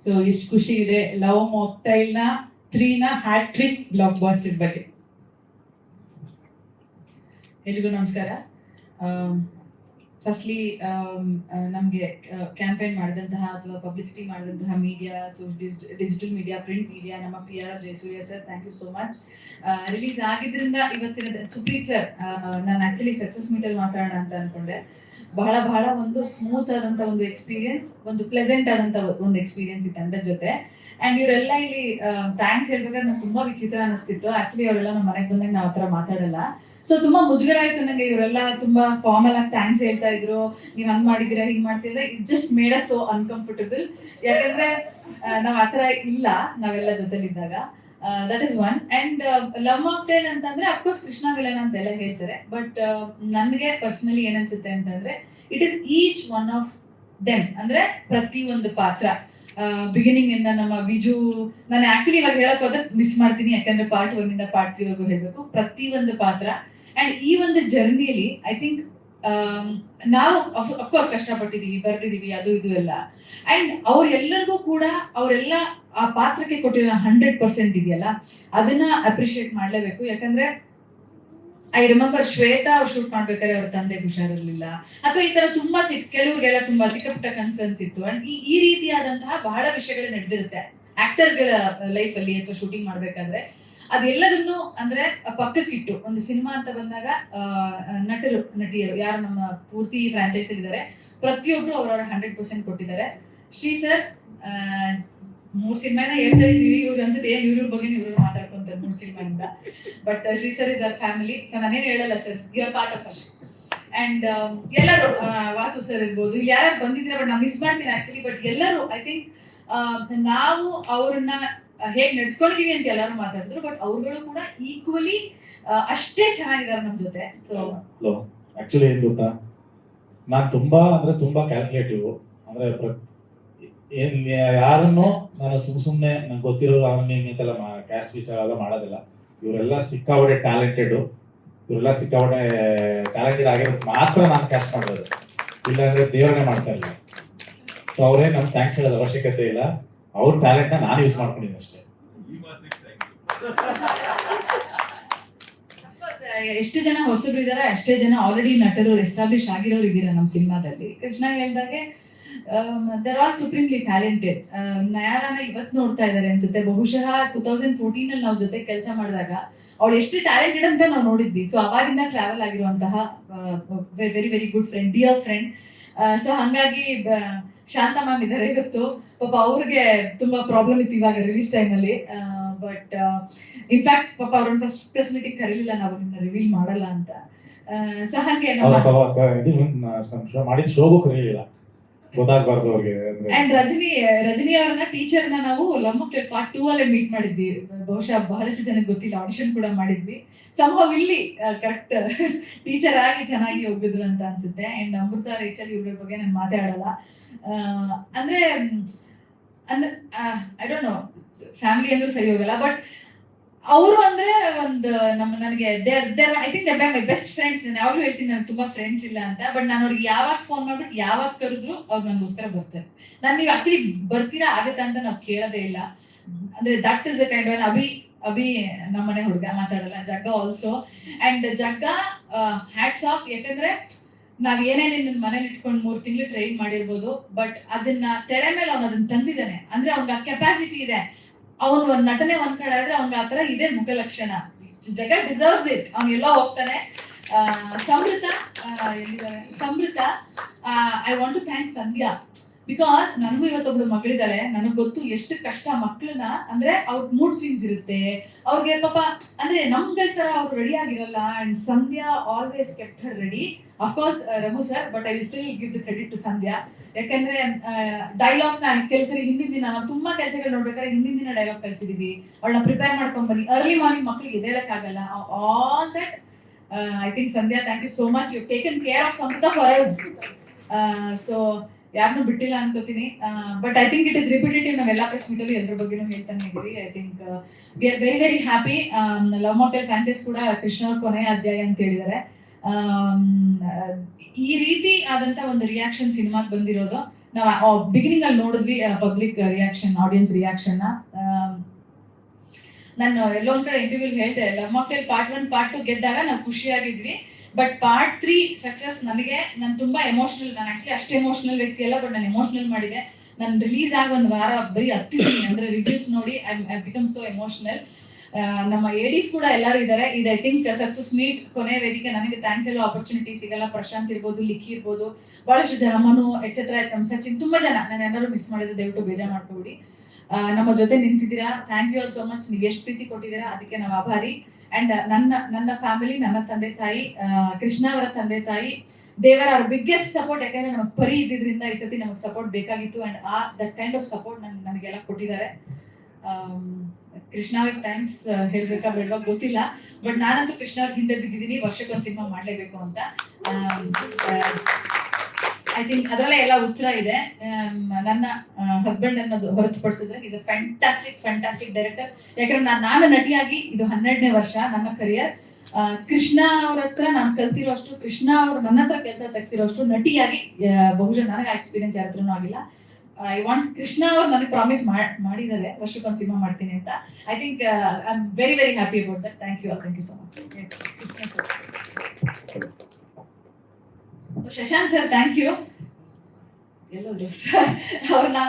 So ಎಷ್ಟು ಖುಷಿ ಇದೆ ಲವ್ ಮಾಕ್ಟೈಲ್ನ 3ನ ಹ್ಯಾಟ್ರಿಕ್ ಬ್ಲಾಕ್ ಬಾಸ್ಟರ್ ಬಗ್ಗೆ. ಎಲ್ರಿಗೂ ನಮಸ್ಕಾರ. ಫಸ್ಟ್ಲಿ ನಮಗೆ ಕ್ಯಾಂಪೇನ್ ಮಾಡಿದಂತಹ ಅಥವಾ ಪಬ್ಲಿಸಿಟಿ ಮಾಡಿದಂತಹ media, so digital media, print media, ನಮ್ಮ PR Jayasurya sir, thank you so much. Release ಆಗಿದ್ರಿಂದ ಇವತ್ತಿನ ಸುಪ್ರೀತ್ ಸರ್, ನಾನು ಆಕ್ಚುಲಿ ಸಕ್ಸಸ್ ಮೀಟಲ್ಲಿ ಮಾತಾಡೋಣ ಅಂತ ಅನ್ಕೊಂಡೆ. ಬಹಳ ಒಂದು ಸ್ಮೂತ್ ಆದಂತ ಒಂದು ಎಕ್ಸ್ಪೀರಿಯನ್ಸ್, ಒಂದು ಪ್ಲೆಸೆಂಟ್ ಆದಂತ ಒಂದು ಎಕ್ಸ್ಪೀರಿಯನ್ಸ್ ಈ ತಂಡದ ಜೊತೆ. ಅಂಡ್ ಇವರೆಲ್ಲ ಇಲ್ಲಿ ಥ್ಯಾಂಕ್ಸ್ ಹೇಳ್ಬೇಕಾದ್ರೆ ನಂಗೆ ತುಂಬಾ ವಿಚಿತ್ರ ಅನಿಸ್ತಿತ್ತು. ಆಕ್ಚುಲಿ ಅವರೆಲ್ಲ ನಮ್ಮ ಮನೆಗೆ ಬಂದಾಗ ನಾವು ಆತರ ಮಾತಾಡಲ್ಲ. ಸೊ ತುಂಬಾ ಮುಜುಗರ ಆಯ್ತು ನಂಗೆ. ಇವರೆಲ್ಲ ತುಂಬಾ ಫಾರ್ಮಲ್ ಆಗಿ ಥ್ಯಾಂಕ್ಸ್ ಹೇಳ್ತಾ ಇದ್ರು, ನೀವ್ ಹಂಗ್ ಮಾಡಿದೀರಾ, ಹಿಂಗ್ ಮಾಡ್ತಿದ್ರೆ. It just made us so uncomfortable. ಯಾಕಂದ್ರೆ ನಾವ್ ಆತರ ಇಲ್ಲ ನಾವೆಲ್ಲ ಜೊತೆಲಿದ್ದಾಗ. That is one. And love mocktail ಅಂತಂದ್ರೆ ಅಫ್ಕೋರ್ಸ್ ಕೃಷ್ಣ ವಿಲನ್ ಅಂತೆಲ್ಲ ಹೇಳ್ತಾರೆ, ಬಟ್ ನನ್ಗೆ ಪರ್ಸನಲಿ ಏನನ್ಸುತ್ತೆ ಅಂತಂದ್ರೆ it is each one of them. ಅಂದ್ರೆ ಪ್ರತಿ ಒಂದು ಪಾತ್ರ ಬಿಗಿನಿಂಗ್ ಇಂದ ನಮ್ಮ ವಿಜು, ನಾನು ಆಕ್ಚುಲಿ ಇವಾಗ ಹೇಳಕ್ ಹೋದ್ರೆ ಮಿಸ್ ಮಾಡ್ತೀನಿ, ಯಾಕಂದ್ರೆ ಪಾರ್ಟ್ 1 ಇಂದ ಪಾರ್ಟ್ 3 ವರೆಗೂ ಹೇಳ್ಬೇಕು ಪ್ರತಿ ಒಂದು ಪಾತ್ರ. ಅಂಡ್ ಈ ಒಂದು ಜರ್ನಿಯಲ್ಲಿ ಐ ಥಿಂಕ್ ನಾವು ಅಫ್ಕೋರ್ಸ್ ಕಷ್ಟಪಟ್ಟಿದೀವಿ, ಬರ್ದಿದೀವಿ, ಅದು ಇದು ಎಲ್ಲ. ಅಂಡ್ ಅವ್ರೆಲ್ಲರಿಗೂ ಕೂಡ ಅವರೆಲ್ಲ ಆ ಪಾತ್ರಕ್ಕೆ ಕೊಟ್ಟಿರೋ 100% ಇದೆಯಲ್ಲ, ಅದನ್ನ ಅಪ್ರಿಶಿಯೇಟ್ ಮಾಡ್ಲೇಬೇಕು. ಯಾಕಂದ್ರೆ ಐ ರಿಮೆಂಬರ್ ಶ್ವೇತಾ ಅವ್ರು ಶೂಟ್ ಮಾಡ್ಬೇಕಾದ್ರೆ ಅವ್ರ ತಂದೆಗೆ ಹುಷಾರಿರ್ಲಿಲ್ಲ, ಅಥವಾ ಈ ತರ ತುಂಬಾ ಕೆಲವ್ರಿಗೆಲ್ಲ ತುಂಬಾ ಚಿಕ್ಕ ಪುಟ್ಟ ಕನ್ಸರ್ನ್ಸ್ ಇತ್ತು. ಅಂಡ್ ಈ ರೀತಿಯಾದಂತಹ ಬಹಳ ವಿಷಯಗಳು ನಡೆದಿರುತ್ತೆ ಆಕ್ಟರ್ಗಳ ಲೈಫ್ ಅಲ್ಲಿ ಅಥವಾ ಶೂಟಿಂಗ್ ಮಾಡ್ಬೇಕಾದ್ರೆ. ಅದೆಲ್ಲದನ್ನು ಅಂದ್ರೆ ಪಕ್ಕಕ್ಕಿಟ್ಟು ಒಂದು ಸಿನಿಮಾ ಅಂತ ಬಂದಾಗ ನಟರು ನಟಿಯರು ಯಾರು ನಮ್ಮ ಪೂರ್ತಿ ಫ್ರಾಂಚೈಸ್ ಇದ್ದಾರೆ, ಪ್ರತಿಯೊಬ್ರು ಅವರವರ 100% ಕೊಟ್ಟಿದ್ದಾರೆ. ಶ್ರೀ ಸರ್ 3 ಸಿನಿಮಾನ ಹೇಳ್ತಾ ಇದೀವಿ, ಇವ್ರು ಅನ್ಸುತ್ತೆ ಏನ್ ಇವ್ರ ಬಗ್ಗೆ ಇವ್ರು ಮಾತಾಡ್ಕೊಂತಾರೆ 3 ಸಿನಿಮಾಯಿಂದ. But Shri sir is our family. So ನಾನೇನು ಹೇಳಲ್ಲ sir, you are part of us. And ಎಲ್ಲರೂ ವಾಸು ಸರ್ ಇರ್ಬೋದು, ಇಲ್ಲಿ ಯಾರು ಬಂದಿದ್ರೆ, ಬಟ್ ನಾವು ಮಿಸ್ ಮಾಡ್ತೀನಿ ಆಕ್ಚುಲಿ. ಬಟ್ ಎಲ್ಲರೂ ಐ ಥಿಂಕ್ ನಾವು ಅವ್ರನ್ನ ಹೇಗ್ ನಡ್ಸ್ಕೊಂಡಿದೀವಿ ಅಂತ ಎಲ್ಲರೂ ಮಾತಾಡಿದ್ರು, ಬಟ್ ಅವ್ರುಗಳು ಕೂಡ ಈಕ್ವಲಿ ಅಷ್ಟೇ ಚೆನ್ನಾಗಿದ್ದಾರೆ ನಮ್ ಜೊತೆ. ಸೊ ಆಕ್ಚುಲಿ ಏನ್ ಗೊತ್ತಾ, ನಾನ್ ತುಂಬಾ ಕ್ಯಾಲ್ಕುಲೇಟಿವ್. ಅಂದ್ರೆ ಏನ್ ಯಾರನ್ನು ನಾನು ಸುಮ್ನೆ ನಂಗೆ ಗೊತ್ತಿರೋ ಅಂತೆಲ್ಲ ಕ್ಯಾಸ್ಟ್ ವಿಚಾರ ಎಲ್ಲ ಮಾಡೋದಿಲ್ಲ. ಇವರೆಲ್ಲ ಸಿಕ್ಕಾಪಟ್ಟೆ ಟ್ಯಾಲೆಂಟೆಡ್, ಆಗಿರೋದು ಮಾತ್ರ ನಾನು ಕ್ಯಾಸ್ಟ್ ಮಾಡೋದು, ಇಲ್ಲಾಂದ್ರೆ ದೇವರನ್ನೇ ಮಾಡ್ತಾ ಇಲ್ಲ. ಸೊ ಅವ್ರೇ ನಮ್ಗೆ ಥ್ಯಾಂಕ್ಸ್ ಹೇಳೋದು ಅವಶ್ಯಕತೆ ಇಲ್ಲ, ಅವ್ರ ಟ್ಯಾಲೆಂಟ್ನ ನಾನು ಯೂಸ್ ಮಾಡ್ಕೊಂಡಿದ್ದೀನಿ ಅಷ್ಟೇ. ಎಷ್ಟು ಜನ ಹೊಸಬ್ರು ಇದಾರೆ, ಅಷ್ಟೇ ಜನ ಆಲ್ರೆಡಿ ನಟರು ಎಸ್ಟಾಬ್ಲಿಷ್ ಆಗಿರೋರು ಇದ್ದೀರಾ ನಮ್ಮ ಸಿನಿಮಾದಲ್ಲಿ. ಕೃಷ್ಣ ಹೇಳ್ದಾಗೆ ದರ್ ಆಲ್ ಸುಪ್ರೀಮ್ಲಿ ಟ್ಯಾಲೆಂಟೆಡ್. ನಯಾರಾನ ಇವತ್ತು ನೋಡ್ತಾ ಇದ್ದಾರೆ ಅನ್ಸುತ್ತೆ. ಬಹುಶಃ 2014 ಅಲ್ಲಿ ನಾವು ಜೊತೆ ಕೆಲಸ ಮಾಡಿದಾಗ ಅವಳು ಎಷ್ಟು ಟ್ಯಾಲೆಂಟೆಡ್ ಅಂತ ನಾವು ನೋಡಿದ್ವಿ. ಸೊ ಅವಾಗಿಂದ ಟ್ರಾವೆಲ್ ಆಗಿರುವಂತಹ very very good friend, dear friend. So ಹಂಗಾಗಿ ಶಾಂತ ಮ್ಯಾಮ್ ಇದ್ದಾರೆ ಇವತ್ತು. ಪಾಪ ಅವ್ರಿಗೆ ತುಂಬಾ ಪ್ರಾಬ್ಲಮ್ ಇತ್ತು ಇವಾಗ ರಿಲೀಸ್ ಟೈಮಲ್ಲಿ. ಬಟ್ ಇನ್ಫ್ಯಾಕ್ಟ್ ಪಾಪ ಅವ್ರನ್ನ ಫಸ್ಟ್ ಪ್ರೆಸ್ ಮೀಟಿಂಗ್ ಕರೀಲಿಲ್ಲ, ನಾವು ನಿಮ್ಮನ್ನ ರಿವೀಲ್ ಮಾಡಲ್ಲ ಅಂತ. ಸೊ ಹಾಗೆ ಮಾಡಿದ ಶೋಗೂ ಕರೀಲಿಲ್ಲ, ಗೊತ್ತಾಗಬಾರ್ದು ಅವ್ರಿಗೆ. ಅಂಡ್ ರಜನಿ ಅವ್ರನ್ನ ಟೀಚರ್ನ ನಾವು ಲವ್ ಮಾಕ್ಟೈಲ್ ಪಾರ್ಟ್ 2 ಅಲ್ಲೇ ಮೀಟ್ ಮಾಡಿದ್ವಿ. ಬಹುಶಃ ಬಹಳಷ್ಟು ಜನಕ್ಕೆ ಗೊತ್ತಿಲ್ಲ, ಆಡಿಷನ್ ಕೂಡ ಮಾಡಿದ್ವಿ. ಸಂಭವ್ ಇಲ್ಲಿ ಕರೆಕ್ಟ್ ಟೀಚರ್ ಆಗಿ ಚೆನ್ನಾಗಿ ಹೋಗಿದ್ರು ಅಂತ ಅನ್ಸುತ್ತೆ. ಅಂಡ್ ಅಮೃತ, ರೇಚಲ್ ಇವ್ರ ಬಗ್ಗೆ ನಾನು ಮಾತಾಡಲ್ಲ. ಅಂದ್ರೆ ಐ ಡೋಂಟ್ ನೋ, ಫ್ಯಾಮಿಲಿ ಅಂದ್ರೂ ಸರಿ ಹೋಗಲ್ಲ, ಬಟ್ ಅವರು ಅಂದ್ರೆ ಒಂದು ನನಗೆ I think they my best friends. ನಾನು ಯಾವಾಗಲೂ ಹೇಳ್ತೀನಿ ನನಗೆ ತುಂಬಾ ಫ್ರೆಂಡ್ಸ್ ಇಲ್ಲ ಅಂತ, ಬಟ್ ನಾನು ಅವ್ರಿಗೆ ಯಾವಾಗ ಫೋನ್ ಮಾಡ್ಬಿಟ್ಟು ಯಾವಾಗ ಕರೆದ್ರು ಅವ್ರು ನನಗೋಸ್ಕರ ಬರ್ತಾರೆ. ನಾನು ನೀವು ಆಕ್ಚುಲಿ ಬರ್ತೀರಾ ಆಗತ್ತಾ ಅಂತ ನಾವು ಕೇಳೋದೇ ಇಲ್ಲ. ಅಂದ್ರೆ that is the kind of Abhi ನಮ್ಮನೆ ಹುಡುಗ ಮಾತಾಡಲ್ಲ, Jagga also. And Jagga hats off. ಯಾಕಂದ್ರೆ ನಾವ್ ಏನೇನೇ ನನ್ನ ಮನೇಲಿ ಇಟ್ಕೊಂಡು 3 ತಿಂಗಳು ಟ್ರೈನ್ ಮಾಡಿರ್ಬೋದು, ಬಟ್ ಅದನ್ನ ತೆರೆ ಮೇಲೆ ಅವ್ನು ಅದನ್ನ ತಂದಿದ್ದಾನೆ. ಅಂದ್ರೆ ಅವ್ನಿಗೆ ಆ ಕೆಪಾಸಿಟಿ ಇದೆ. ಅವನು ಒಂದ್ ನಟನೆ ಒಂದ್ ಕಡೆ ಆದ್ರೆ ಅವ್ನಿಗೆ ಆತರ ಇದೆ ಮುಖ ಲಕ್ಷಣ. ಜಗ ಡಿಸರ್ವ್ಸ್ ಇಟ್. ಅವ್ನು ಎಲ್ಲೋ ಹೋಗ್ತಾನೆ. Samrutha I want to thank Sandhya, because ನನಗೂ ಇವತ್ತೊಬ್ಳು ಮಗಳಿದ್ದಾಳೆ. ನನಗೆ ಗೊತ್ತು ಎಷ್ಟು ಕಷ್ಟ ಮಕ್ಕಳನ್ನ, ಅಂದ್ರೆ ಅವ್ರ ಮೂಡ್ ಸ್ವಿಂಗ್ಸ್ ಇರುತ್ತೆ ಅವ್ರಿಗೆ ಪಾಪ. ಅಂದ್ರೆ ನಮ್ಗಳ ತರ ಅವ್ರು ರೆಡಿ ಆಗಿರಲ್ಲ. And Sandhya always kept her ready. Of course Raghu sir, but I will still give the credit to Sandhya. ಯಾಕಂದ್ರೆ ಡೈಲಾಗ್ಸ್ ಕೆಲಸರಿ ಹಿಂದಿನ ದಿನ ನಾವು ತುಂಬಾ ಕೆಲಸಗಳು ನೋಡ್ಬೇಕಾದ್ರೆ ಹಿಂದಿನ ದಿನ ಡೈಲಾಗ್ ಕಳ್ಸಿದೀವಿ. ಅವಳನ್ನ ಪ್ರಿಪೇರ್ ಮಾಡ್ಕೊಂಡ್ ಬನ್ನಿ, ಅರ್ಲಿ ಮಾರ್ನಿಂಗ್ ಮಕ್ಳಿಗೆ ಎದ್ದೇಳಕ್ ಆಗಲ್ಲ. All that I think Sandhya, thank you so much. You taken care of Samrutha for us. So ಯಾರನ್ನೂ ಬಿಟ್ಟಿಲ್ಲ ಅನ್ಕೋತೀನಿ. But I think it is repetitive. ನಾವೆಲ್ಲ ಪ್ರೆಸ್ ಮೀಟಲ್ಲಿ ಎಲ್ಲರ ಬಗ್ಗೆನೂ ಹೇಳ್ತಾನೆ ಇದೀವಿ. I think we are very very happy. Love mocktail franchise ಕೂಡ ಕೃಷ್ಣ ಅವ್ರ ಕೊನೆಯ ಅಧ್ಯಾಯ ಅಂತ ಹೇಳಿದ್ದಾರೆ. ಈ ರೀತಿ ಆದಂತ ಒಂದು ರಿಯಾಕ್ಷನ್ ಸಿನಿಮಾಗೆ ಬಂದಿರೋದು ನಾವು ಬಿಗಿನಿಂಗ್ ಅಲ್ಲಿ ನೋಡಿದ್ವಿ ಪಬ್ಲಿಕ್ ರಿಯಾಕ್ಷನ್, ಆಡಿಯನ್ಸ್ ರಿಯಾಕ್ಷನ್. ನಾನು ಎಲ್ಲೋ ಒಂದ್ ಕಡೆ ಇಂಟರ್ವ್ಯೂ ಹೇಳ್ದೆ, ಲವ್ ಮಾಕ್ಟೇಲ್ ಪಾರ್ಟ್ 1 ಪಾರ್ಟ್ 2 ಗೆದ್ದಾಗ ನಾವು ಖುಷಿಯಾಗಿದ್ವಿ, ಬಟ್ ಪಾರ್ಟ್ 3 ಸಕ್ಸಸ್ ನನಗೆ, ನಾನು ತುಂಬಾ ಎಮೋಷನಲ್, ನಾನು ಆಕ್ಚುಲಿ ಅಷ್ಟು ಎಮೋಷನಲ್ ವ್ಯಕ್ತಿ ಅಲ್ಲ, ಬಟ್ ನಾನು ಎಮೋಷನಲ್ ಮಾಡಿದೆ. ನಾನು ರಿಲೀಸ್ ಆಗಿ ಒಂದು ವಾರ ಬರೀ ಹತ್ತಿದ್ದೀನಿ, ಅಂದ್ರೆ ರಿವ್ಯೂಸ್ ನೋಡಿ ಐ ಬಿಕಮ್ ಸೋ ಎಮೋಷನಲ್. ನಮ್ಮ ಎಡಿಸ್ ಕೂಡ ಎಲ್ಲರೂ ಇದ್ದಾರೆ. ಇದು ಐ ಥಿಂಕ್ ಸಕ್ಸಸ್ ಮೀಟ್ ಕೊನೆ ವೇದಿಕೆ. ನನಗೆ ಥ್ಯಾಂಕ್ಸ್ ಎಲ್ಲ ಆಪರ್ಚುನಿಟಿ ಸಿಗಲ್ಲ. ಪ್ರಶಾಂತ್ ಇರ್ಬೋದು, ಲಿಖಿ ಇರ್ಬೋದು, ಬಹಳಷ್ಟು ಜನ, ಮನು ಎಕ್ಸೆಟ್ರಾ, ಸಚಿನ್, ತುಂಬಾ ಜನ, ನಾನು ಎಲ್ಲರೂ ಮಿಸ್ ಮಾಡಿದ್ರೆ ದಯವಿಟ್ಟು ಬೇಜಾರು ಮಾಡ್ಕೊಬಿಡಿ. ನಮ್ಮ ಜೊತೆ ನಿಂತಿದ್ದೀರಾ, thank you all so much. ನೀವು ಎಷ್ಟು ಪ್ರೀತಿ ಕೊಟ್ಟಿದ್ದೀರಾ ಅದಕ್ಕೆ ನಾವು ಆಭಾರಿ. ಅಂಡ್ ನನ್ನ ಫ್ಯಾಮಿಲಿ, ನನ್ನ ತಂದೆ ತಾಯಿ, ಕೃಷ್ಣ ಅವರ ತಂದೆ ತಾಯಿ, ದೇವರ ಅವ್ರ ಬಿಗ್ಗೆಸ್ಟ್ ಸಪೋರ್ಟ್. ಯಾಕಂದ್ರೆ ನಮಗೆ ಪರಿ ಇದ್ದಿದ್ರಿಂದ ಈ ಸತಿ ನಮಗೆ ಸಪೋರ್ಟ್ ಬೇಕಾಗಿತ್ತು. And that kind of support ನಮಗೆಲ್ಲ ಕೊಟ್ಟಿದ್ದಾರೆ. ಕೃಷ್ಣ ಅವ್ರಿಗೆ ಥ್ಯಾಂಕ್ಸ್ ಹೇಳ್ಬೇಕಾ ಬೇಡವಾ ಗೊತ್ತಿಲ್ಲ, ಬಟ್ ನಾನಂತೂ ಕೃಷ್ಣ ಅವ್ರಿಗೆ ಹಿಂದೆ ಬಿದ್ದಿದ್ದೀನಿ, ವರ್ಷಕ್ಕೊಂದು ಸಿನಿಮಾ ಮಾಡಲೇಬೇಕು ಅಂತ. ಐ ಥಿಂಕ್ ಅದರಲ್ಲೇ ಎಲ್ಲ ಉತ್ತರ ಇದೆ. ನನ್ನ ಹಸ್ಬೆಂಡ್ ಅನ್ನೋದು ಹೊರತುಪಡಿಸಿದ್ರೆ ಈಸ್ ಅ ಫ್ಯಾಂಟಾಸ್ಟಿಕ್ ಡೈರೆಕ್ಟರ್. ಯಾಕಂದ್ರೆ ನಾನು ನಟಿಯಾಗಿ ಇದು 12ನೇ ವರ್ಷ ನನ್ನ ಕರಿಯರ್. ಕೃಷ್ಣ ಅವ್ರ ಹತ್ರ ನಾನು ಕಲ್ತಿರೋ ಅಷ್ಟು, ಕೃಷ್ಣ ಅವ್ರು ನನ್ನ ಹತ್ರ ಕೆಲಸ ತೆಗ್ಸಿರೋ ಅಷ್ಟು ನಟಿಯಾಗಿ ಬಹುಶಃ ನನಗೆ ಎಕ್ಸ್ಪೀರಿಯನ್ಸ್ ಯಾರ ಹತ್ರನೂ ಆಗಿಲ್ಲ. ಐ ವಾಂಟ್, ಕೃಷ್ಣ ಅವ್ರು ನನಗೆ ಪ್ರಾಮಿಸ್ ಮಾಡಿದ್ದಾರೆ ವರ್ಷಕ್ಕೊಂದು ಸಿನಿಮಾ ಮಾಡ್ತೀನಿ ಅಂತ. I think I am very very happy about that. Thank you so much. Shashank sir, thank you. ಎಲ್ಲೋದ್ರು ಸರ್, ಅವ್ರನ್ನ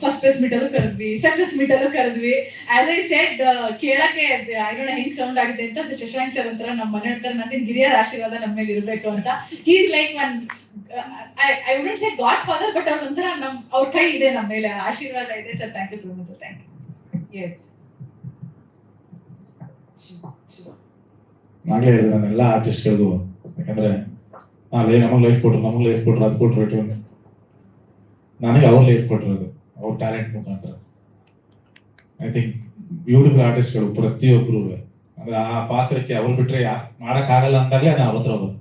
ಫಸ್ಟ್ ಪ್ರೆಸ್ ಮೀಟ್ ಅಲ್ಲೂ ಕರೆದ್ವಿ, ಸಕ್ಸಸ್ ಮೀಟ್ ಅಲ್ಲೂ ಕರೆದ್ವಿ. ಆಸ್ ಐ ಸೆಡ್, ಕೇಳಕ್ಕೆ ಐ ಡೋಂಟ್ ನೋ ಹೆಂಗ್ ಸೌಂಡ್ ಆಗಿದೆ ಅಂತ. ಶಶಾಂಕ್ ಸರ್ ಒಂಥರ ನಮ್ಮ ಮನೆ ಹತ್ರ ನಂದಿನ ಹಿರಿಯರ ಆಶೀರ್ವಾದ ನಮ್ಮ ಮೇಲೆ ಇರಬೇಕು ಅಂತ. He is like one, I wouldn't say godfather, but ಅವ್ರ ಒಂಥರ ಅವ್ರ ಕೈ ಇದೆ ನಮ್ಮ ಮೇಲೆ, ಆಶೀರ್ವಾದ ಇದೆ sir. Thank you so much sir. Thank you. Yes, ನಾಗಲೇ ಹೇಳಿದೆ ನಾನು ಎಲ್ಲ ಆರ್ಟಿಸ್ಟ್ಗಳಿಗೂ, ಯಾಕಂದ್ರೆ ನಮಗೆ ಲೈಫ್ ಕೊಟ್ರು ಅದು ಕೊಟ್ರು, ನನಗೆ ಅವ್ರ ಲೈಫ್ ಕೊಟ್ಟಿರೋದು ಅವ್ರ ಟ್ಯಾಲೆಂಟ್ ಮುಖಾಂತರ. ಐ ಥಿಂಕ್ ಬ್ಯೂಟಿಫುಲ್ ಆರ್ಟಿಸ್ಟ್ಗಳು ಪ್ರತಿಯೊಬ್ಬರು, ಅಂದ್ರೆ ಆ ಪಾತ್ರಕ್ಕೆ ಅವ್ರು ಬಿಟ್ರೆ ಮಾಡೋಕ್ಕಾಗಲ್ಲ ಅಂದಾಗಲೇ ನಾವು ಅವ್ರ ಹತ್ರ ಹೋಗೋದು.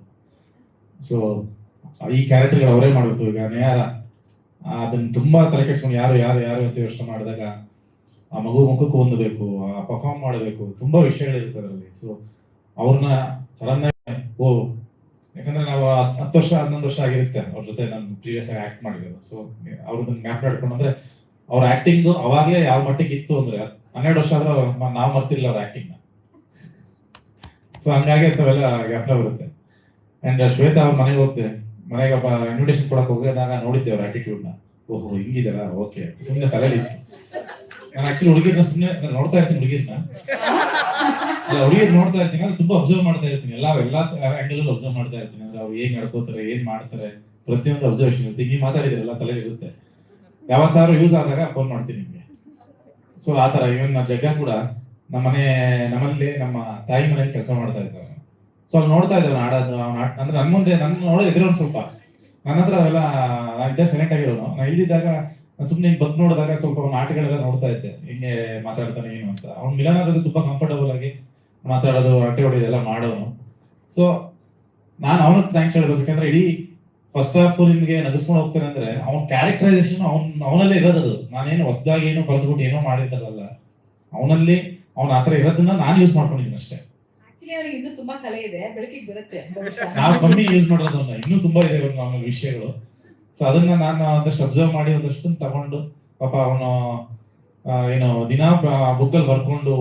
ಸೊ ಈ ಕ್ಯಾರೆಕ್ಟರ್ಗಳು ಅವರೇ ಮಾಡಬೇಕು. ಈಗ ನೇಹಾರ ಅದನ್ನ ತುಂಬಾ ತಲೆ ಕೆಡ್ಸ್ಕೊಂಡು ಯಾರು ಅಂತ ಯೋಚನೆ ಮಾಡಿದಾಗ ಆ ಮಗು ಮುಖಕ್ಕೆ ಹೊಂದಬೇಕು, ಆ ಪರ್ಫಾರ್ಮ್ ಮಾಡಬೇಕು, ತುಂಬಾ ವಿಷಯಗಳಿರುತ್ತೆ ಅದರಲ್ಲಿ. ಸೊ ಅವ್ರನ್ನ ಸಡನ್ ಆಗಿ ಯಾಕಂದ್ರೆ ನಾವು 10 ವರ್ಷ 11 ವರ್ಷ ಆಗಿರುತ್ತೆ ಅವ್ರ ಜೊತೆ ನಾನು ಪ್ರೀವಿಯಸ್ ಆಗಿ ಆಕ್ಟ್ ಮಾಡಿರೋದು. ಸೊ ಅವ್ರನ್ನ ಮ್ಯಾಪ್ ಮಾಡ್ಕೊಂಡು ಅಂದ್ರೆ ಅವ್ರ ಆಕ್ಟಿಂಗ್ ಅವಾಗಲೇ ಯಾವ ಮಟ್ಟಿಗೆ ಇತ್ತು ಅಂದ್ರೆ 12 ವರ್ಷ ಆದ್ರೂ ನಾವು ಮರ್ತಿರ್ಲಿಲ್ಲ ಅವ್ರ ಆಕ್ಟಿಂಗ್ ನ. ಸೊ ಹಂಗಾಗಿ ಅಂತವೆಲ್ಲ ಗ್ಯಾಪ್ಲ ಬರುತ್ತೆ. ಅಂಡ್ ಶ್ವೇತಾ ಅವ್ರ ಮನೆಗೆ ಹೋಗ್ತೇವೆ, ಮನೆಗೆ ಇನ್ವಿಟೇಷನ್ ಕೊಡಕ್ ಹೋಗಿದಾಗ ನೋಡಿದ್ದೆ ಅವ್ರ ಆಟಿಟ್ಯೂಡ್ ನ. ಓಹೋ ಹಿಂಗಿದಾರ, ಓಕೆ. ಸುಮ್ಮನೆ ತಲೆಯಲ್ಲಿ ಇತ್ತು. ನಾನು ಆಕ್ಚುಲಿ ಹುಡುಗಿರ್ನ ಸುಮ್ಮನೆ ನೋಡ್ತಾ ಇರ್ತೀನಿ, ಹುಡುಗಿರ್ ನೋಡ್ತಾ ಇರ್ತೀನಿ, ಅಂದ್ರೆ ತುಂಬಾ ಅಬ್ಸರ್ವ್ ಮಾಡ್ತಾ ಇರ್ತೀನಿ, ಎಲ್ಲಾ ಆಂಗಲ್ ಅಬ್ಸರ್ವ್ ಮಾಡ್ತಾ ಇರ್ತೀನಿ. ಅಂದ್ರೆ ಅವ್ರು ಏನ್ ನಡ್ಕೋತಾರೆ, ಏನ್ ಮಾಡ್ತಾರೆ, ಪ್ರತಿಯೊಂದು ಅಬ್ಸರ್ವೇಷನ್ ಇರುತ್ತೆ. ಹಿಂಗೆ ಮಾತಾಡಿದ್ರಲ್ಲ ತಲೆಯಲ್ಲಿ ಇರುತ್ತೆ. ಯಾವತ್ತಾದ್ರೂ ಯೂಸ್ ಆದಾಗ ಫೋನ್ ಮಾಡ್ತೀನಿ ನಿಮ್ಗೆ. ಸೊ ಆತರ ಇವನ್ ಜಗ್ಗ ಕೂಡ ನಮ್ಮಲ್ಲಿ ನಮ್ಮ ತಾಯಿ ಮನೇಲಿ ಕೆಲಸ ಮಾಡ್ತಾ ಇದ್ದಾರೆ. ಸೊ ಅಲ್ಲಿ ನೋಡ್ತಾ ಇದ್ದಾವೆ ಆಡೋದು, ಅಂದ್ರೆ ನನ್ ಮುಂದೆ ನನ್ನ ನೋಡೋದು ಎದುರು ಒಂದ್ ಸ್ವಲ್ಪ ನನ್ನ ಹತ್ರ ಅವೆಲ್ಲ ಇದ್ದ ಸೆಲೆಕ್ಟ್ ಆಗಿರೋನು. ನಾನು ಇಳಿದಿದ್ದಾಗ ಸುಮ್ಮನೆ ಬಗ್ ನೋಡಿದಾಗ ಸ್ವಲ್ಪ ಅವ್ನ ಆಟಗಳೆಲ್ಲ ನೋಡ್ತಾ ಇದ್ದೆ, ಹಿಂಗೆ ಮಾತಾಡ್ತಾನೆ ಏನು ಅಂತ. ಅವ್ನು ಮಿಲನ್ ಜೊತೆ ತುಂಬಾ ಕಂಫರ್ಟಬಲ್ ಆಗಿ ಮಾತಾಡೋದು, ಆಟೆ ಹೊಡೆಯೋದೆಲ್ಲ ಮಾಡೋನು. ಸೊ ನಾನು ಅವನಿಗೆ ಥ್ಯಾಂಕ್ಸ್ ಹೇಳ್ಬೇಕು. ಯಾಕಂದ್ರೆ ಇಡೀ ಫಸ್ಟ್ ಹಾಫ್ ನಿಮ್ಗೆ ನಗಿಸ್ಕೊಂಡು ಹೋಗ್ತಾರೆ ಅಂದ್ರೆ ಅವ್ನ ಕ್ಯಾರೆಕ್ಟರೈಸೇಷನ್ ಅವನಲ್ಲೇ ಇರೋದದು. ನಾನೇನು ಹೊಸದಾಗಿ ಏನೋ ಬರೆದ್ಬಿಟ್ಟು ಏನೋ ಮಾಡಿರ್ತಾರಲ್ಲ, ಅವನಲ್ಲಿ ಅವ್ನ ಆತರ ಇರೋದನ್ನ ನಾನು ಯೂಸ್ ಮಾಡ್ಕೊಂಡಿದ್ದೀನಿ ಅಷ್ಟೇ. ಅವ್ರಿಗೆ ಇನ್ನೂ ತುಂಬಾ ಕಲೆ ಇದೆ, ಬೆಳಕಿಗೆ ಬರುತ್ತೆ. ನಾವು ಕಮ್ಮಿ ಯೂಸ್ ಮಾಡೋದನ್ನ, ಇನ್ನೂ ತುಂಬಾ ಇದೆ ಆಮೇಲೆ ವಿಷಯಗಳು. ಸೊ ಅದನ್ನ ನಾನು ಒಂದಷ್ಟು ಅಬ್ಸರ್ವ್ ಮಾಡಿ ಒಂದಷ್ಟು ತಗೊಂಡು, ಪಾಪ ಅವನು ಏನೋ ದಿನ ಬುಕ್ಕಲ್ಲಿ ಬರ್ಕೊಂಡು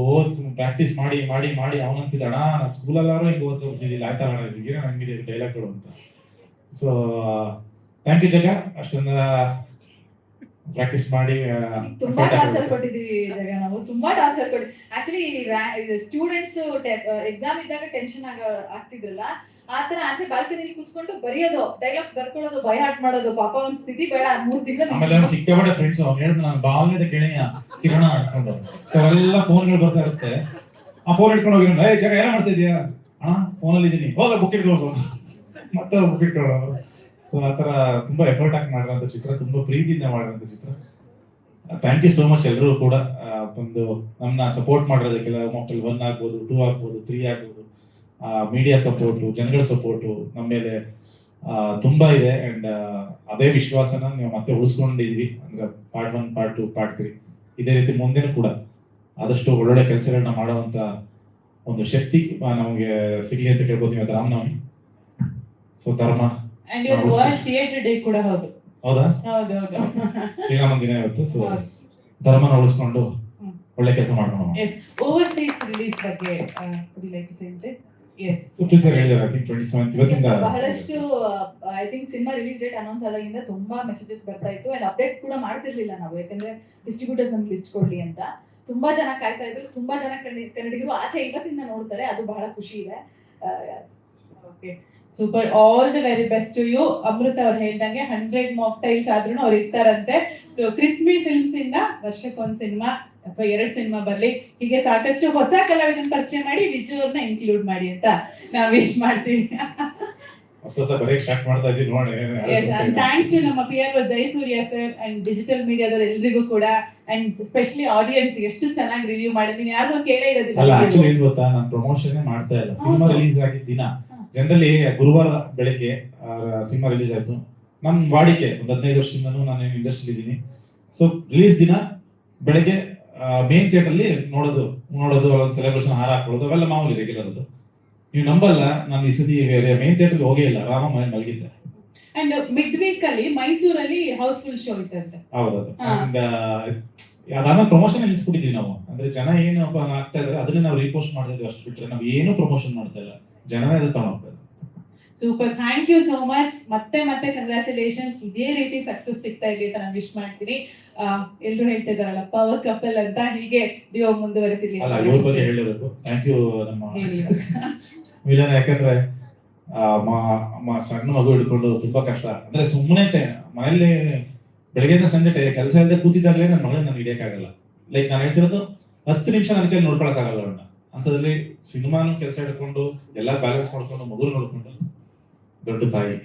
ಪ್ರಾಕ್ಟೀಸ್ ಮಾಡಿ ಮಾಡಿ ಮಾಡಿ ಅವನಂತಿದ್ದ, ಅಣ್ಣ ನಾನು ಸ್ಕೂಲಲ್ಲಾರು ಹಿಂಗೆ ಓದ್ಕೊಬಿಟ್ಟಿದ್ದಿಲ್ಲ, ಆಯ್ತಾ ಏನ ಹಂಗಿದೆ ಡೈಲಾಗ್ಗಳು ಅಂತ. ಸೊ ಥ್ಯಾಂಕ್ ಯು ಜಗ, ಅಷ್ಟೊಂದ ಪ್ರಾಕ್ಟಿಸ್ ಮಾಡಿ. ತುಂಬಾ ಟಾರ್ಚರ್ ಕೊಟ್ಟಿದೀವಿ ಜಗ, ನಾವು ತುಂಬಾ ಟಾರ್ಚರ್ ಕೊಟ್ಟಿ. ಆಕ್ಚುಲಿ ಸ್ಟೂಡೆಂಟ್ಸ್ ಎಕ್ಸಾಮ್ ಇದ್ದಾಗ ಟೆನ್ಷನ್ ಆಗ್ತಿದ್ರಲ್ಲ, ಆತರ ಆಚೆ ಬಾಲ್ಕನಿಲಿ ಕೂತ್ಕೊಂಡು ಬರೆಯೋದು, ಡೈಲಾಗ್ಸ್ ಬರ್ಕೊಳ್ಳೋದು, ಬೈ ಹಾರ್ಟ್ ಮಾಡೋದು. ಪಾಪ ಒಂದ್ ಸ್ಥಿತಿ ಬೇಡ, 3 ತಿಂಗಳು. ಆಮೇಲೆ ಸಿಕ್ಕಾಪಟ್ಟೆ ಫ್ರೆಂಡ್ಸ್ ಅವ್ನು ಹೇಳಿದ್ ನಾನು ಬಾಲ್ಯದ ಕೇಳಿಯ ಕಿರಣ ಅನ್ಕೊಂಡು ಎಲ್ಲ ಫೋನ್ಗಳು ಬರ್ತಾ ಇರುತ್ತೆ. ಆ ಫೋನ್ ಇಟ್ಕೊಂಡು ಹೋಗಿರೋ, ಏ ಜಗ ಏನ ಮಾಡ್ತಾ ಇದೀಯಾ ಅಣ್ಣ, ಫೋನಲ್ಲಿ ಇದೀನಿ, ಹೋಗ ಬುಕ್ ಇಟ್ಕೊಳ್ಳೋದು, ಮತ್ತೆ ಬುಕ್ ಇಟ್ಕೊಳ್ಳೋದು. ಸೊ ಆತರ ತುಂಬಾ ಎಫರ್ಟ್ ಹಾಕಿ ಮಾಡಿರೋಂಥ ಚಿತ್ರ, ತುಂಬಾ ಪ್ರೀತಿಯಿಂದ ಮಾಡಿರೋಂಥ ಚಿತ್ರ. ಥ್ಯಾಂಕ್ ಯು ಸೋ ಮಚ್ ಎಲ್ಲರೂ ಕೂಡ ಒಂದು ನಮ್ಮನ್ನ ಸಪೋರ್ಟ್ ಮಾಡಿರೋದಕ್ಕೆಲ್ಲ. ಮೊಟ್ಟಲ್ 1 ಆಗ್ಬೋದು, 2 ಆಗ್ಬೋದು, 3 ಆಗ್ಬೋದು, ಮೀಡಿಯಾ ಸಪೋರ್ಟು, ಜನಗಳ ಸಪೋರ್ಟು ನಮ್ಮ ಮೇಲೆ ತುಂಬಾ ಇದೆ. ಅಂಡ್ ಅದೇ ವಿಶ್ವಾಸನ ನೀವು ಮತ್ತೆ ಉಳಿಸ್ಕೊಂಡಿದೀವಿ. ಅಂದ್ರೆ ಪಾರ್ಟ್ 1, ಪಾರ್ಟ್ 2, ಪಾರ್ಟ್ 3 ಇದೇ ರೀತಿ ಮುಂದೆನೂ ಕೂಡ ಆದಷ್ಟು ಒಳ್ಳೊಳ್ಳೆ ಕೆಲಸಗಳನ್ನ ಮಾಡುವಂತ ಒಂದು ಶಕ್ತಿ ನಮಗೆ ಸಿಗ್ಲಿ ಅಂತ ಕೇಳ್ಕೊತೀವಿ. ರಾಮನವಮಿ, ಸೊ ಧರ್ಮ ಅಂಡ್ ಇವತ್ತು ವರ್ಲ್ಡ್ ಥಿಯೇಟರ್ ಡೇ ಕೂಡ ಹೌದು. ಹೌದಾ? ಹೌದೌದು. ಶ್ರೀರಾಮನ ದಿನ ಇವತ್ತು. ಸೊ ಹೌದು. ಧರ್ಮನ ಉಳಿಸ್ಕೊಂಡು ಹ್ಮ್. ಒಳ್ಳೆ ಕೆಲಸ ಮಾಡೋಣ. ಎಸ್, ಓವರ್ಸೀಸ್ ರಿಲೀಸ್ ಬಗ್ಗೆ would you like to say anything? Yes. Supreet sir ಹೇಳಿದ್ದಾರೆ, ಐ ಥಿಂಕ್ 27th ಇವತ್ತಿಂದ ಬಹಳಷ್ಟು I think cinema release date announce ಆದಾಗಿಂದ ತುಂಬಾ ಮೆಸೇಜಸ್ ಬರ್ತಾ ಇತ್ತು ಅಂಡ್ ಅಪ್ಡೇಟ್ ಕೂಡ ಮಾಡ್ತಿರ್ಲಿಲ್ಲ ನಾವು, ಯಾಕಂದ್ರೆ ಡಿಸ್ಟ್ರಿಬ್ಯೂಟರ್ಸ್ ನಮ್ಗೆ ಲಿಸ್ಟ್ ಕೊಡ್ಲಿ ಅಂತ. ತುಂಬಾ ಜನ ಕಾಯ್ತಾ ಇದ್ರು, ತುಂಬಾ ಜನ ಕನ್ನಡಿಗರು ಆಚೆ ಇವತ್ತಿಂದ ನೋಡ್ತಾರೆ, ಅದು ಬಹಳ ಖುಷಿ ಇದೆ. Okay, super, all the very best to you. Amrutha ಅವ್ರು ಹೇಳ್ದಂಗೆ 100 ಮಾಕ್ ಟೈಲ್ಸ್ ಆದ್ರೂ ಅವ್ರು ಇರ್ತಾರಂತೆ. ಸೊ ಕ್ರಿಸ್ಮಿ ಫಿಲ್ಮ್ಸ್ ಇಂದ ವರ್ಷಕ್ಕೊಂದ್ ಸಿನಿಮಾ ಅಥವಾ 2 ಸಿನಿಮಾ ಬರ್ಲಿ, ಹೀಗೆ ಸಾಕಷ್ಟು ಹೊಸ ಕಲಾವಿದನ ಪರಿಚಯ ಮಾಡಿ ವಿಜು ಅವ್ರನ್ನ ಇನ್ಕ್ಲೂಡ್ ಮಾಡಿ ಅಂತ ನಾವು ವಿಶ್ ಮಾಡ್ತೀವಿ. ಹೊಸ ಬರೆಯಕ್ ಸ್ಟಾರ್ಟ್ ಮಾಡ್ತಾ ಇದ್ದೀವಿ ನೋಡಿ. ಎಸ್, ಅಂಡ್ ಥ್ಯಾಂಕ್ಸ್ ಟು ನಮ್ಮ PRO Jayasurya sir and digital ಮೀಡಿಯಾದವ್ರು ಎಲ್ರಿಗೂ ಕೂಡ, ಅಂಡ್ ಸ್ಪೆಷಲಿ ಆಡಿಯನ್ಸ್ ಎಷ್ಟು ಚೆನ್ನಾಗಿ ರಿವ್ಯೂ ಮಾಡಿದೀನಿ, ಯಾರು ಕೇಳೇ ಅಲ್ಲ ಇರೋದಿಲ್ಲ. ಆಕ್ಚುಲಿ ಏನ್ ಗೊತ್ತಾ, ನಾನು ಪ್ರಮೋಷನ್ ಮಾಡ್ತಾ ಇಲ್ಲ. ಸಿನಿಮಾ ರಿಲೀಸ್ ಆಗಿದ್ದ ದಿನ ಜನರಲಿ ಗುರುವಾರ ಬೆಳಿಗ್ಗೆ ಸಿನಿಮಾ ರಿಲೀಸ್ ಆಯ್ತು. ನಮ್ ವಾಡಿಕೆ ಒಂದು 15 ವರ್ಷದಿಂದನೂ ನಾನು ಇಂಡಸ್ಟ್ರಿ ಇದ್ದೀನಿ. ಸೊ ರಿಲೀಸ್ ದಿನ ಬೆಳಗ್ಗೆ ಮೇನ್ ಥಿಯೇಟರ್ ಅಲ್ಲಿ ನೋಡೋದು ಅಲ್ಲೊಂದು ಸೆಲೆಬ್ರೇಷನ್ ಹಾರ ಹಾಕೊಳ್ಳೋದು ಅವೆಲ್ಲ ಮಾಮೂಲಿ ರೆಗ್ಯುಲರ್. ಅದು ನೀವು ನಂಬಲ್ಲ, ನಾನು ಈ ಸತಿ ಮೇನ್ ಥಿಯೇಟರ್ ಹೋಗೇ ಇಲ್ಲ, ಆರಾಮ ಮನೆ ಮಲಗಿದ್ದೆ. ಅಂಡ್ ಮಿಡ್ ವೀಕ್ ಅಲ್ಲಿ ಮೈಸೂರಲ್ಲಿ ಹೌಸ್ಫುಲ್ ಶೋ ಇತ್ತಂತೆ. ಹೌದೌದು. ಅಂಡ್ ಅದಾದ್ಮೇಲೆ ಪ್ರಮೋಷನ್ ನಿಲ್ಸ್ಬಿಟ್ಟಿದ್ವಿ ನಾವು. ಅಂದ್ರೆ ಜನ ಏನು ಆಗ್ತಾ ಇದಾರೆ ಅದನ್ನೇ ನಾವು ರೀಪೋಸ್ಟ್ ಮಾಡ್ತಾ ಇದ್ವಿ, ಅಷ್ಟು ಬಿಟ್ರೆ ನಾವು ಏನು ಪ್ರಮೋಷನ್ ಮಾಡ್ತಾ ಇಲ್ಲ, ಜನನೇ ಅದು ತಗೊಂಡೋಗ್ತಾರೆ. Super, thank you so much. ಮತ್ತೆ ಕಂಗ್ರಾಚುಲೇಷನ್ಸ್, ಇದೇ ರೀತಿ ಸಕ್ಸಸ್ ಸಿಗ್ತಾ ಇರ್ಲಿ ಅಂತ ನಾನು ವಿಶ್ ಮಾಡ್ತೀನಿ. ಎಲ್ರು ಹೇಳ್ತಾ ಇದಾರಲ್ಲ ಪವರ್ ಕಪಲ್ ಅಂತ, ಹೀಗೆ ಡಿಯೋ ಮುಂದುವರೆತಿರ್ಲಿ. ಅಲ್ಲ, ಇವ್ರ ಬಗ್ಗೆ ಹೇಳಿರೋದು ಥ್ಯಾಂಕ್ ಯು ನಮ್ಮ ವಿಲನ್. ಯಾಕಂದ್ರೆ ಸಣ್ಣ ಮಗು ಹಿಡ್ಕೊಂಡು ತುಂಬಾ ಕಷ್ಟ. ಅಂದ್ರೆ ಸುಮ್ಮನೆ ಮನೇಲಿ ಬೆಳಗ್ಗೆಯಿಂದ ಸಂಜೆ ಕೆಲಸ ಇಲ್ಲದೆ ಕೂತಿದ್ದಾಗಲೇ ನನ್ನ ಮಗಳನ್ನ ನಾನು ಹಿಡಿಯಕ್ಕಾಗಲ್ಲ. ಲೈಕ್ ನಾನು ಹೇಳ್ತಿರೋದು 10 ನಿಮಿಷ ನನ್ನ ಕೈಲಿ ನೋಡ್ಕೊಳಕ್ಕಾಗಲ್ಲ ಅವನ್ನ. ಅಂತದ್ರಲ್ಲಿ ಸಿನಿಮಾನು ಕೆಲಸ ಹಿಡ್ಕೊಂಡು ಎಲ್ಲ ಬ್ಯಾಲೆನ್ಸ್ ಮಾಡ್ಕೊಂಡು ಮಗು ನೋಡ್ಕೊಂಡು ದೊಡ್ಡ ತಾಯಿ.